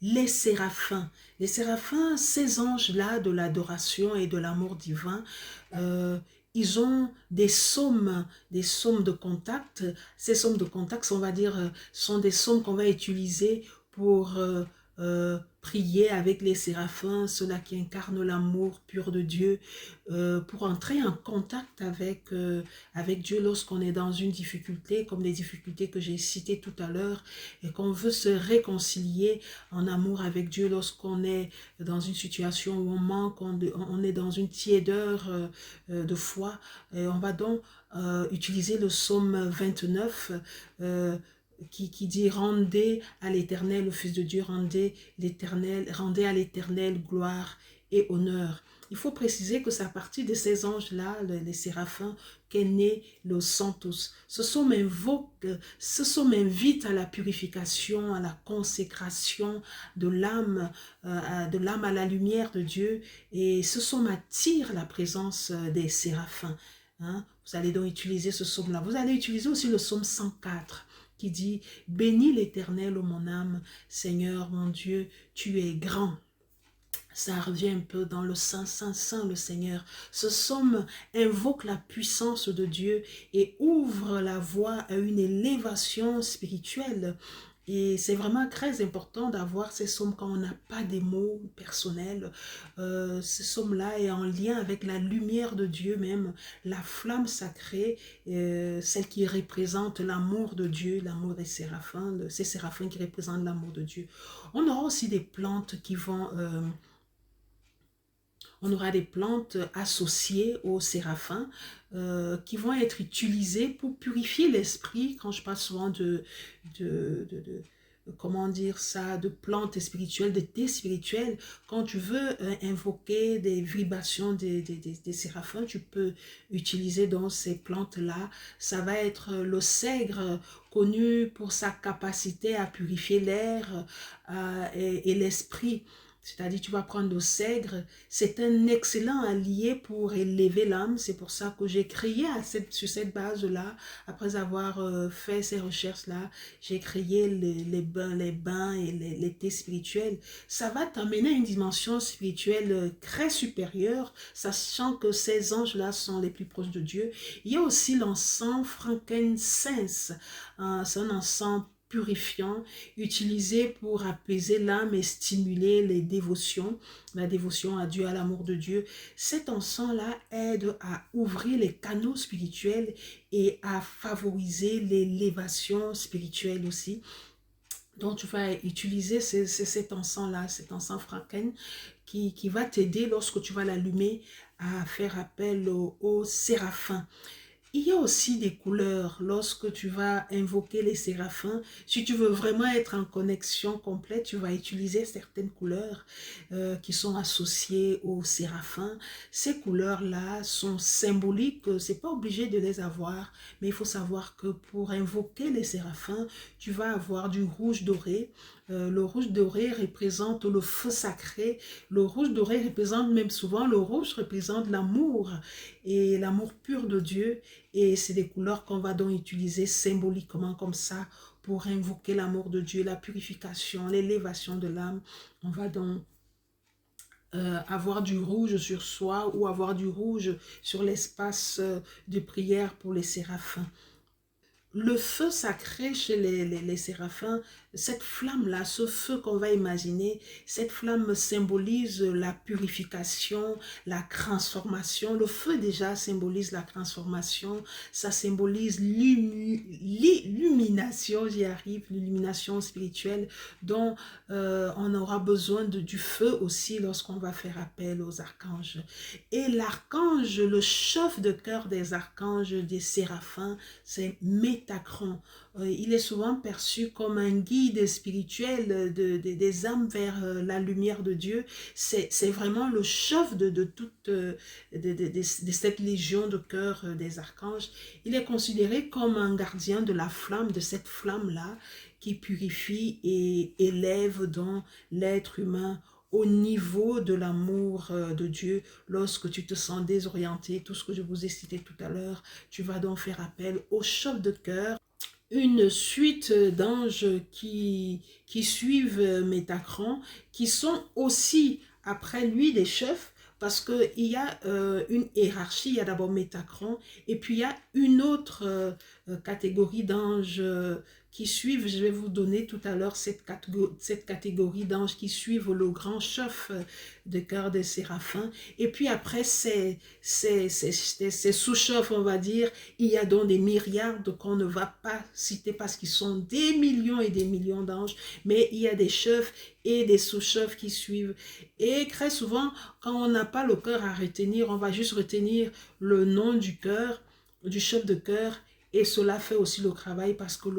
les séraphins. Les séraphins, ces anges-là de l'adoration et de l'amour divin, ils ont des psaumes de contact. Ces psaumes de contact, on va dire, sont des psaumes qu'on va utiliser pour prier avec les séraphins, ceux-là qui incarnent l'amour pur de Dieu, pour entrer en contact avec Dieu lorsqu'on est dans une difficulté, comme les difficultés que j'ai citées tout à l'heure, et qu'on veut se réconcilier en amour avec Dieu lorsqu'on est dans une situation où on manque, on est dans une tiédeur de foi. Et on va donc utiliser le psaume 29 qui dit rendez à l'Éternel, le Fils de Dieu, rendez à l'Éternel gloire et honneur. Il faut préciser que c'est à partir de ces anges-là, les séraphins, qu'est né le Santos. Ce psaume invite à la purification, à la consécration de l'âme à la lumière de Dieu, et ce psaume attire la présence des séraphins. Hein? Vous allez donc utiliser ce psaume-là. Vous allez utiliser aussi le psaume 104 qui dit « Bénis l'Éternel, ô mon âme, Seigneur mon Dieu, tu es grand ». Ça revient un peu dans le Saint, Saint, Saint, le Seigneur. Ce psaume invoque la puissance de Dieu et ouvre la voie à une élévation spirituelle. Et c'est vraiment très important d'avoir ces psaumes quand on n'a pas des mots personnels. Ce psaume-là est en lien avec la lumière de Dieu même, la flamme sacrée, celle qui représente l'amour de Dieu, l'amour des séraphins, ces séraphins qui représentent l'amour de Dieu. On aura aussi des plantes qui vont... on aura des plantes associées aux séraphins qui vont être utilisées pour purifier l'esprit. Quand je parle souvent comment dire ça, de plantes spirituelles, de thé spirituel, quand tu veux invoquer des vibrations des séraphins, tu peux utiliser donc ces plantes-là. Ça va être le sègre, connu pour sa capacité à purifier l'air et l'esprit. C'est-à-dire, tu vas prendre le sègre. C'est un excellent allié pour élever l'âme. C'est pour ça que j'ai créé sur cette base-là, après avoir fait ces recherches-là, j'ai créé les bains et les thés spirituels. Ça va t'amener à une dimension spirituelle très supérieure, sachant que ces anges-là sont les plus proches de Dieu. Il y a aussi l'encens frankincense. C'est un encens purifiant, utilisé pour apaiser l'âme et stimuler les dévotions, la dévotion à Dieu, à l'amour de Dieu. Cet encens-là aide à ouvrir les canaux spirituels et à favoriser l'élévation spirituelle aussi. Donc, tu vas utiliser cet encens-là, cet encens franken, qui va t'aider lorsque tu vas l'allumer à faire appel au séraphin. Il y a aussi des couleurs lorsque tu vas invoquer les séraphins. Si tu veux vraiment être en connexion complète, tu vas utiliser certaines couleurs qui sont associées aux séraphins. Ces couleurs-là sont symboliques. C'est pas obligé de les avoir, mais il faut savoir que pour invoquer les séraphins, tu vas avoir du rouge doré. Le rouge doré représente le feu sacré. Le rouge doré représente même souvent, le rouge représente l'amour et l'amour pur de Dieu. Et c'est des couleurs qu'on va donc utiliser symboliquement comme ça pour invoquer l'amour de Dieu, la purification, l'élévation de l'âme. On va donc avoir du rouge sur soi ou avoir du rouge sur l'espace de prière pour les séraphins. Le feu sacré chez les séraphins, cette flamme-là, ce feu qu'on va imaginer, cette flamme symbolise la purification, la transformation. Le feu déjà symbolise la transformation, ça symbolise l'illumination, j'y arrive, l'illumination spirituelle dont on aura besoin du feu aussi lorsqu'on va faire appel aux archanges. Et l'archange, le chef de cœur des archanges, des séraphins, c'est Métachron. Il est souvent perçu comme un guide spirituel des âmes vers la lumière de Dieu. C'est vraiment le chef de cette légion de cœur des archanges. Il est considéré comme un gardien de la flamme, de cette flamme-là, qui purifie et élève donc l'être humain au niveau de l'amour de Dieu. Lorsque tu te sens désorienté, tout ce que je vous ai cité tout à l'heure, tu vas donc faire appel au chef de cœur une suite d'anges qui suivent Métacran, qui sont aussi après lui des chefs, parce qu'il y a une hiérarchie, il y a d'abord Métacran, et puis il y a une autre catégorie d'anges qui suivent, je vais vous donner tout à l'heure cette catégorie d'anges qui suivent le grand chef de cœur des séraphins, et puis après ces sous-chefs, on va dire, il y a donc des myriades qu'on ne va pas citer parce qu'ils sont des millions et des millions d'anges, mais il y a des chefs et des sous-chefs qui suivent. Et très souvent, quand on n'a pas le cœur à retenir, on va juste retenir le nom du cœur, du chef de cœur, et cela fait aussi le travail parce que le